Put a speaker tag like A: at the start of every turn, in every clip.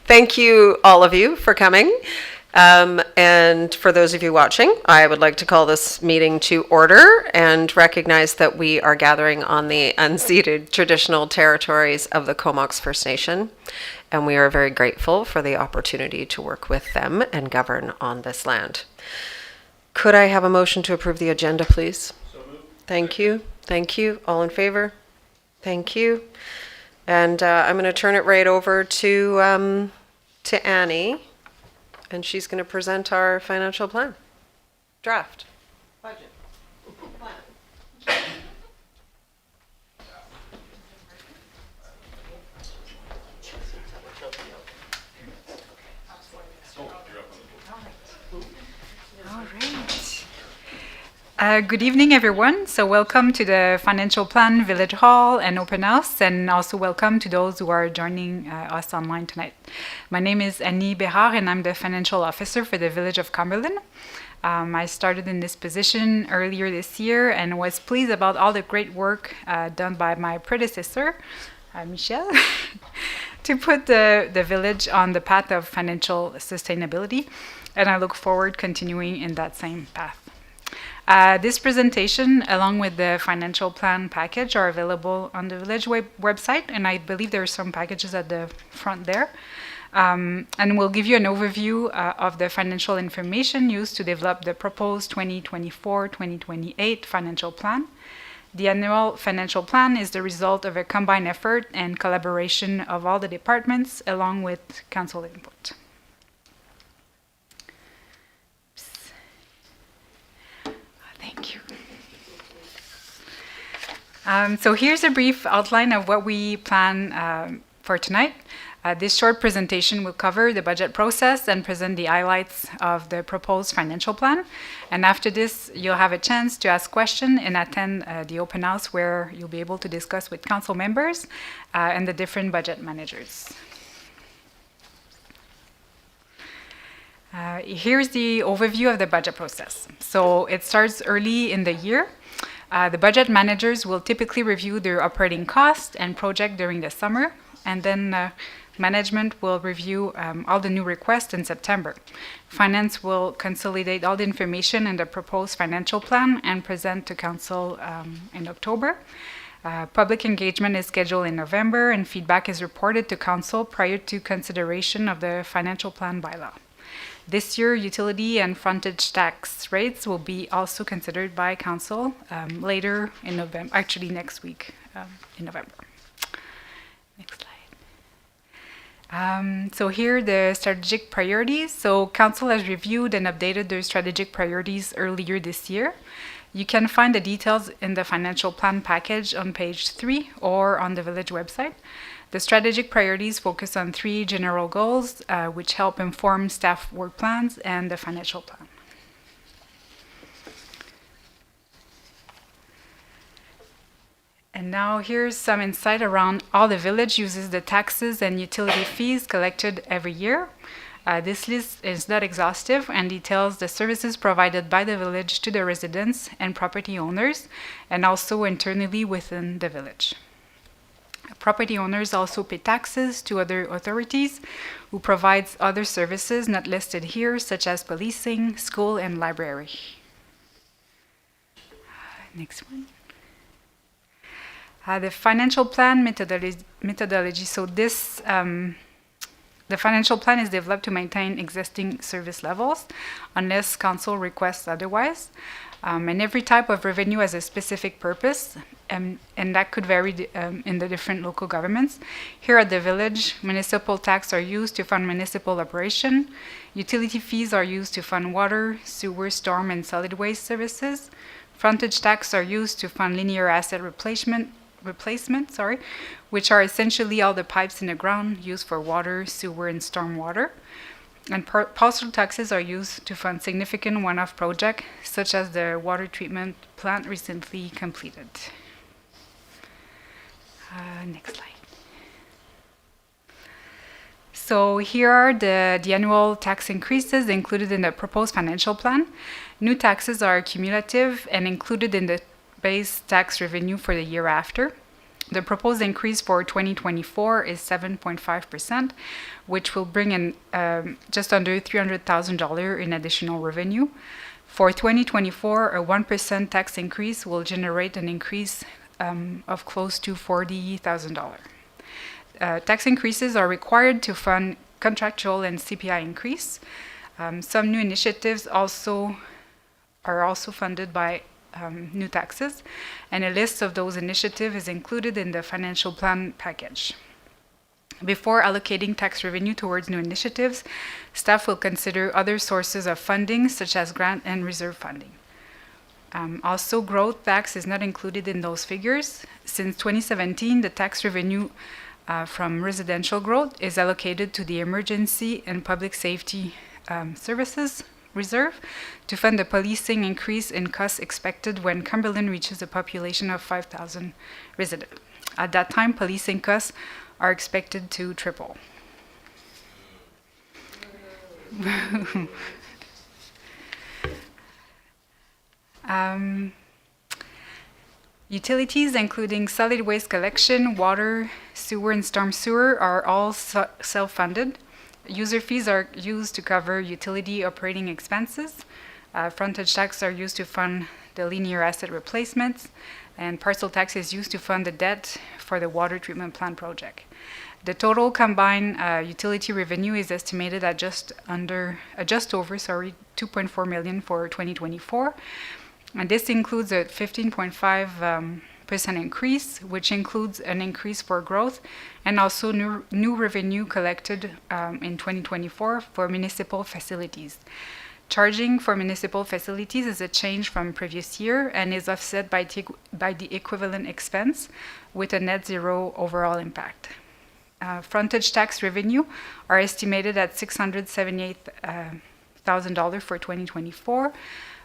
A: Thank you, all of you, for coming. And for those of you watching, I would like to call this meeting to order and recognize that we are gathering on the unceded traditional territories of the Comox First Nation. And we are very grateful for the opportunity to work with them and govern on this land. Could I have a motion to approve the agenda, please?
B: So moved.
A: Thank you. Thank you. All in favor? Thank you. And I'm going to turn it right over to Annie, and she's going to present our financial plan. Draft. Budget. Plan.
C: All right. Good evening, everyone. So welcome to the Financial Plan Village Hall and Open House, and also welcome to those who are joining us online tonight. My name is Annie Bérard, and I'm the Financial Officer for the Village of Cumberland. I started in this position earlier this year and was pleased about all the great work done by my predecessor, Michel, to put the village on the path of financial sustainability, and I look forward continuing in that same path. This presentation, along with the financial plan package, are available on the village website, and I believe there are some packages at the front there. And we'll give you an overview of the financial information used to develop the proposed 2024-2028 financial plan. The annual financial plan is the result of a combined effort and collaboration of all the departments, along with council input. Thank you. So here's a brief outline of what we plan for tonight. This short presentation will cover the budget process and present the highlights of the proposed financial plan. And after this, you'll have a chance to ask questions and attend the open house, where you'll be able to discuss with council members and the different budget managers. Here's the overview of the budget process. So it starts early in the year. The budget managers will typically review their operating costs and project during the summer, and then management will review all the new requests in September. Finance will consolidate all the information in the proposed financial plan and present to council in October. Public engagement is scheduled in November, and feedback is reported to council prior to consideration of the financial plan bylaw. This year, utility and frontage tax rates will be also considered by council later in November, actually next week in November. Next slide. So here are the strategic priorities. So council has reviewed and updated their strategic priorities earlier this year. You can find the details in the financial plan package on page 3 or on the village website. The strategic priorities focus on 3 general goals, which help inform staff work plans and the financial plan. And now here's some insight around how the village uses the taxes and utility fees collected every year. This list is not exhaustive and details the services provided by the village to the residents and property owners, and also internally within the village. Property owners also pay taxes to other authorities who provides other services not listed here, such as policing, school, and library. Next one. The financial plan methodology. So this, the financial plan is developed to maintain existing service levels unless council requests otherwise. And every type of revenue has a specific purpose, and that could vary in the different local governments. Here at the village, municipal tax are used to fund municipal operation. Utility fees are used to fund water, sewer, storm, and solid waste services. Frontage tax are used to fund linear asset replacement, which are essentially all the pipes in the ground used for water, sewer, and storm water. And parcel taxes are used to fund significant one-off projects, such as the water treatment plant recently completed. Next slide. So here are the annual tax increases included in the proposed financial plan. New taxes are cumulative and included in the base tax revenue for the year after. The proposed increase for 2024 is 7.5%, which will bring in just under $300,000 in additional revenue. For 2024, a 1% tax increase will generate an increase of close to $40,000. Tax increases are required to fund contractual and CPI increase. Some new initiatives are also funded by new taxes, and a list of those initiatives is included in the financial plan package. Before allocating tax revenue towards new initiatives, staff will consider other sources of funding, such as grant and reserve funding. Also, growth tax is not included in those figures. Since 2017, the tax revenue from residential growth is allocated to the Emergency and Public Safety Services Reserve to fund the policing increase in costs expected when Cumberland reaches a population of 5,000 residents. At that time, policing costs are expected to triple. Utilities, including solid waste collection, water, sewer, and storm sewer, are all self-funded. User fees are used to cover utility operating expenses. Frontage tax are used to fund the linear asset replacements, and parcel tax is used to fund the debt for the water treatment plant project. The total combined utility revenue is estimated at just over $2.4 million for 2024, and this includes a 15.5% increase, which includes an increase for growth and also new revenue collected in 2024 for municipal facilities. Charging for municipal facilities is a change from previous year and is offset by the equivalent expense with a net zero overall impact. Frontage tax revenue are estimated at $678,000 for 2024,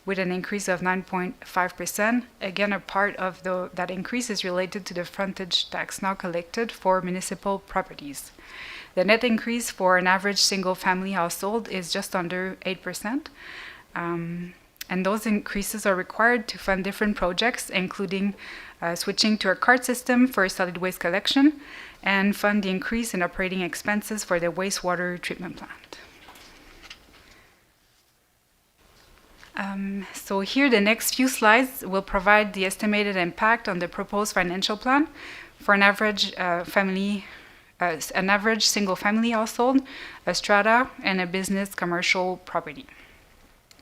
C: with an increase of 9.5%. Again, a part of that increase is related to the frontage tax now collected for municipal properties. The net increase for an average single-family household is just under 8%. And those increases are required to fund different projects, including switching to a card system for solid waste collection and fund the increase in operating expenses for the wastewater treatment plant. So here, the next few slides will provide the estimated impact on the proposed financial plan for an average single-family household, a strata, and a business commercial property.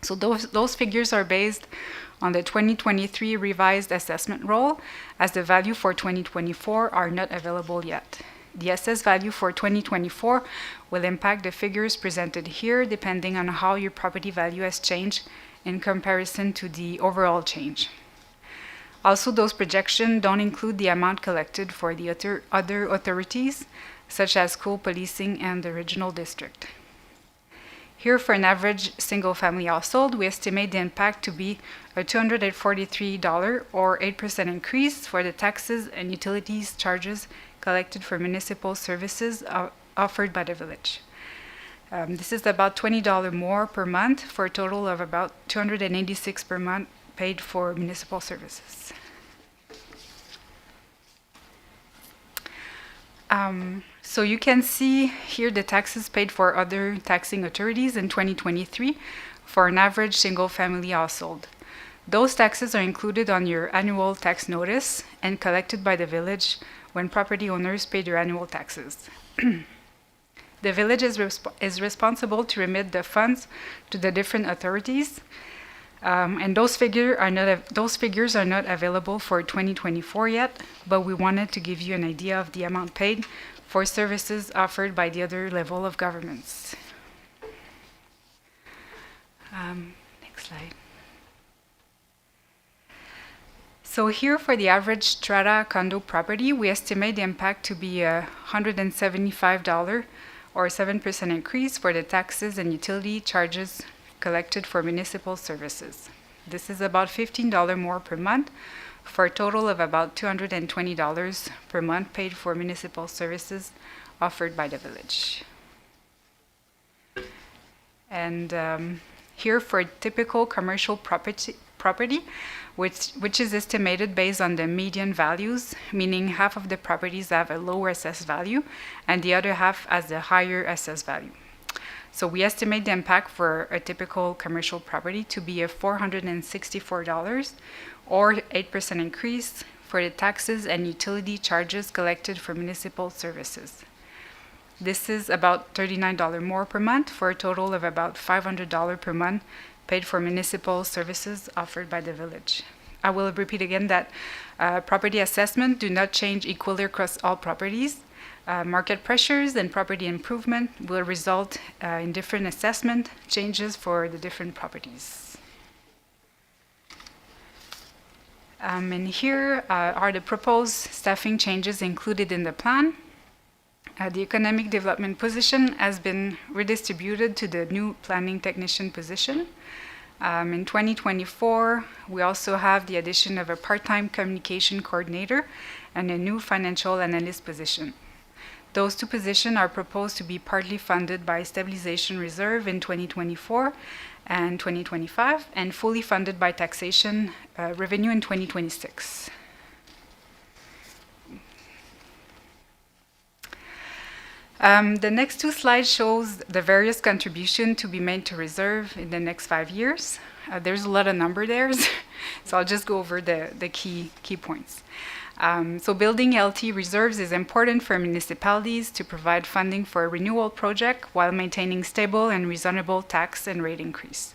C: So those figures are based on the 2023 revised assessment roll, as the value for 2024 are not available yet. The assessed value for 2024 will impact the figures presented here, depending on how your property value has changed in comparison to the overall change. Also, those projections don't include the amount collected for the other authorities, such as school policing and the regional district. Here, for an average single-family household, we estimate the impact to be a $243 or 8% increase for the taxes and utilities charges collected for municipal services offered by the village. This is about $20 more per month for a total of about $286 per month paid for municipal services. So you can see here the taxes paid for other taxing authorities in 2023 for an average single-family household. Those taxes are included on your annual tax notice and collected by the village when property owners pay their annual taxes. The village is responsible to remit the funds to the different authorities, and those figures are not available for 2024 yet, but we wanted to give you an idea of the amount paid for services offered by the other level of governments. Next slide. So here, for the average strata condo property, we estimate the impact to be $175 or 7% increase for the taxes and utility charges collected for municipal services. This is about $15 more per month for a total of about $220 per month paid for municipal services offered by the village. And here, for a typical commercial property property, which is estimated based on the median values, meaning half of the properties have a lower assessed value and the other half has a higher assessed value. So we estimate the impact for a typical commercial property to be a $464 or 8% increase for the taxes and utility charges collected for municipal services. This is about $39 more per month for a total of about $500 per month paid for municipal services offered by the village. I will repeat again that property assessment do not change equally across all properties. Market pressures and property improvement will result in different assessment changes for the different properties. And here are the proposed staffing changes included in the plan. The economic development position has been redistributed to the new planning technician position. In 2024, we also have the addition of a part-time communication coordinator and a new financial analyst position. Those two positions are proposed to be partly funded by stabilization reserve in 2024 and 2025, and fully funded by taxation revenue in 2026. The next two slides shows the various contributions to be made to reserve in the next 5 years. There's a lot of number there, so I'll just go over the key points. So building LT reserves is important for municipalities to provide funding for a renewal project while maintaining stable and reasonable tax and rate increase.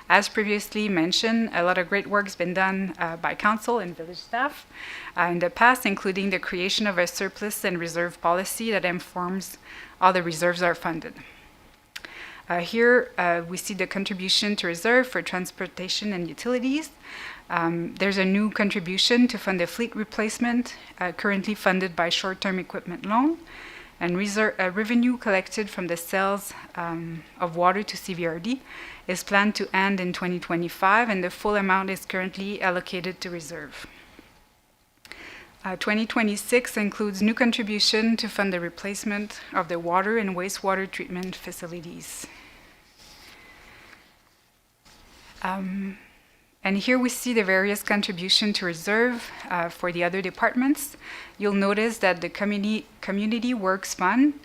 C: As previously mentioned, a lot of great work has been done by council and village staff in the past, including the creation of a surplus and reserve policy that informs how the reserves are funded. Here we see the contribution to reserve for transportation and utilities. There's a new contribution to fund the fleet replacement, currently funded by short-term equipment loan, and revenue collected from the sales of water to CVRD is planned to end in 2025, and the full amount is currently allocated to reserve. 2026 includes new contribution to fund the replacement of the water and wastewater treatment facilities. And here we see the various contribution to reserve for the other departments. You'll notice that the Community Works Fund,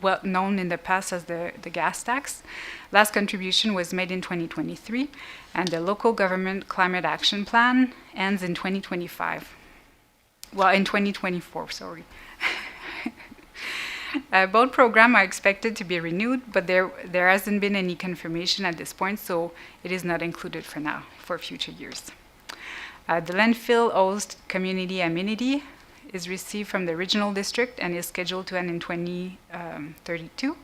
C: well known in the past as the gas tax, last contribution was made in 2023, and the Local Government Climate Action Plan ends in 2025. Well, in 2024, sorry. Both programs are expected to be renewed, but there hasn't been any confirmation at this point, so it is not included for now, for future years. The landfill host community amenity is received from the regional district and is scheduled to end in 2032.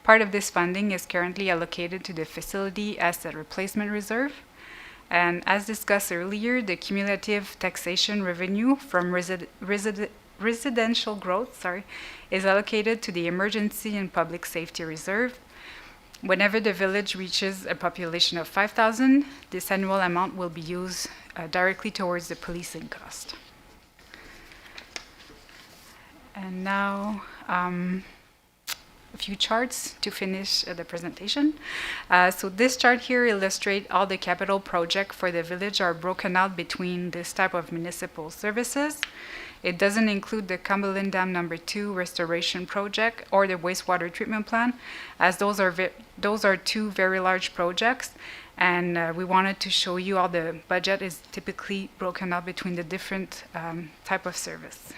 C: Part of this funding is currently allocated to the facility asset replacement reserve. And as discussed earlier, the cumulative taxation revenue from residential growth is allocated to the Emergency and Public Safety Reserve. Whenever the village reaches a population of 5,000, this annual amount will be used directly towards the policing cost. And now a few charts to finish the presentation. So this chart here illustrates all the capital projects for the village are broken out between this type of municipal services. It doesn't include the Cumberland Dam No. 2 restoration project or the wastewater treatment plant, as those are two very large projects, and we wanted to show you how the budget is typically broken up between the different type of service.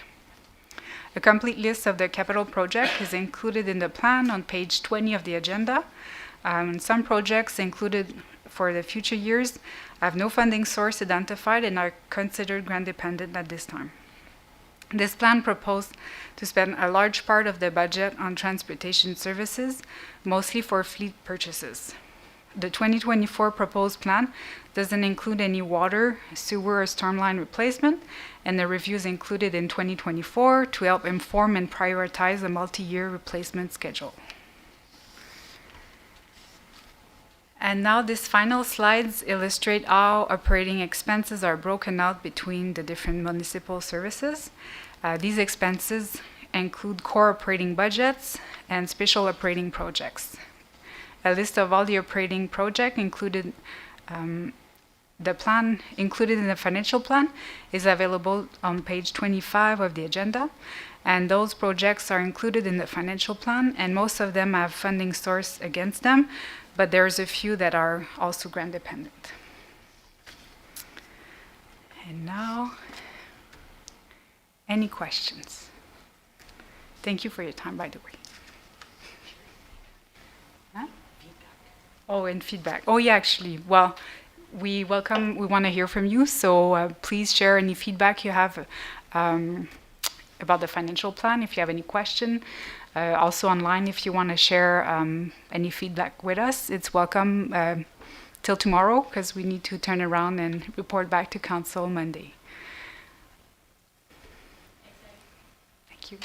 C: A complete list of the capital project is included in the plan on page 20 of the agenda. Some projects included for the future years have no funding source identified and are considered grant dependent at this time. This plan proposed to spend a large part of the budget on transportation services, mostly for fleet purchases. The 2024 proposed plan doesn't include any water, sewer, or storm line replacement, and the review is included in 2024 to help inform and prioritize a multi-year replacement schedule. And now these final slides illustrate how operating expenses are broken out between the different municipal services. These expenses include core operating budgets and special operating projects. A list of all the operating projects included the plan included in the financial plan is available on page 25 of the agenda. And those projects are included in the financial plan, and most of them have funding source against them, but there's a few that are also grant dependent. And now, any questions? Thank you for your time, by the way. Huh? Oh, and feedback. Oh, yeah, actually. Well, we want to hear from you, so please share any feedback you have about the financial plan, if you have any question. Also online, if you want to share any feedback with us, it's welcome till tomorrow, because we need to turn around and report back to council Monday. Thank you.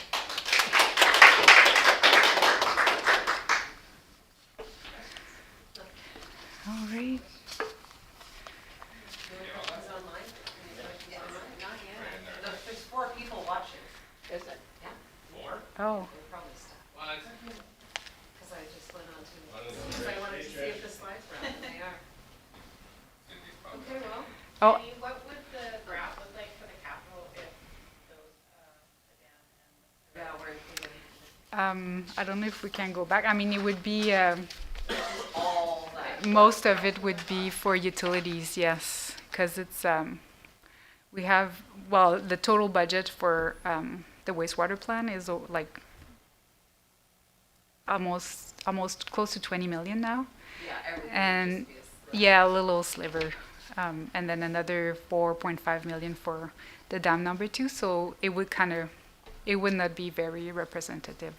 C: All right.
A: There's 4 people watching. Is it? Yeah. 4?
C: Oh.
A: Probably stuff. Because I just went on to, because I wanted to see if the slides were on, and they are. Okay, well.
C: Oh.
B: Jenny, what would the graph look like for the capital if those, the dam and
A: Yeah, we're including
C: I don't know if we can go back. I mean, it would be,
A: all that.
C: most of it would be for utilities, yes, because it's, we have, well, the total budget for the wastewater plan is like almost close to 20 million now.
A: Yeah, everything
C: And
A: would just be a slip.
C: yeah, a little sliver, and then another 4.5 million for the dam number 2. So it would not be very representative.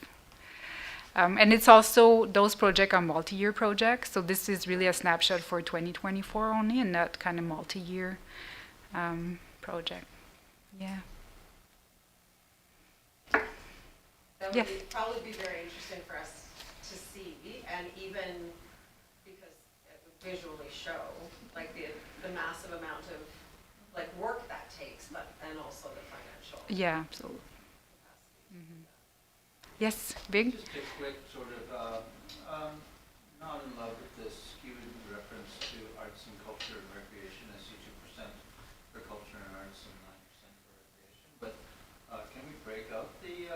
C: And it's also, those projects are multi-year projects, so this is really a snapshot for 2024 only, and not kind of multi-year project. Yeah.
A: That
C: Yes.
A: would probably be very interesting for us to see, and even because it would visually show, like the massive amount of, like, work that takes, but, and also the financial
C: Yeah, absolutely.
A: capacity.
C: Yes, Big?
D: Just a quick sort of, not in love with this skewed reference to arts and culture and recreation. I see 2% for culture and arts and 9% for recreation. But can we break out the,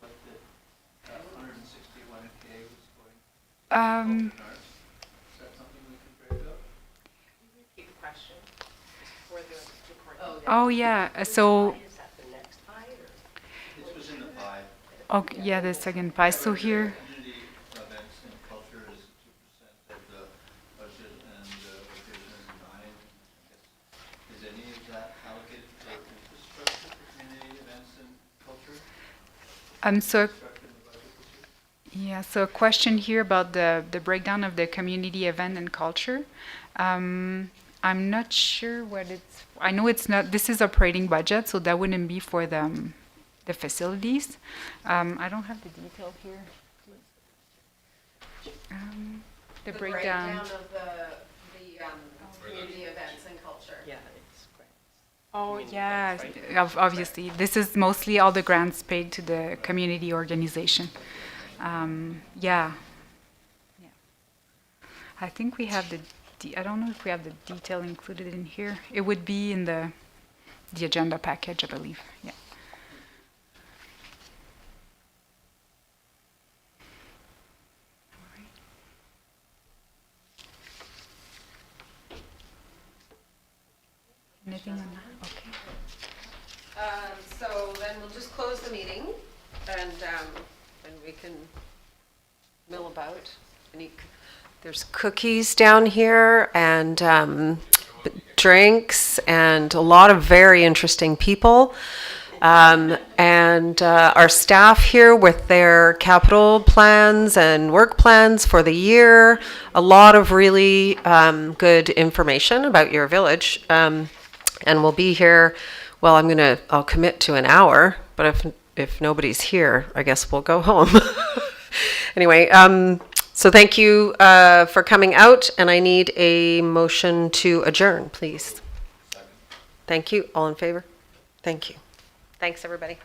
D: what the 161K was going to culture and arts? Is that something we can break out?
B: repeat the question for the recording?
C: Oh, yeah, so,
B: Is that the next pie or?
D: This was in the 5.
C: okay, yeah, the second pie. So here,
D: Community events and culture is 2% of the budget, and recreation is 9. I guess, is any of that allocated for infrastructure for community events and culture?
C: so
D: Infrastructure in the budget this year?
C: yeah, so a question here about the breakdown of the community event and culture. I'm not sure what it's, I know it's not, this is operating budget, so that wouldn't be for the facilities. I don't have the detail here. The breakdown.
A: of the community events and culture.
B: Yeah, it's great.
C: Oh, yeah, obviously. This is mostly all the grants paid to the community organization. Yeah. Yeah. I think we have I don't know if we have the detail included in here. It would be in the agenda package, I believe. Yeah. Anything on that? Okay.
A: So then we'll just close the meeting, and we can mill about. There's cookies down here, and drinks, and a lot of very interesting people. And our staff here with their capital plans and work plans for the year. A lot of really good information about your village. And we'll be here, well, I'll commit to an hour, but if nobody's here, I guess we'll go home. Anyway, so thank you for coming out, and I need a motion to adjourn, please. Thank you. All in favor? Thank you. Thanks, everybody.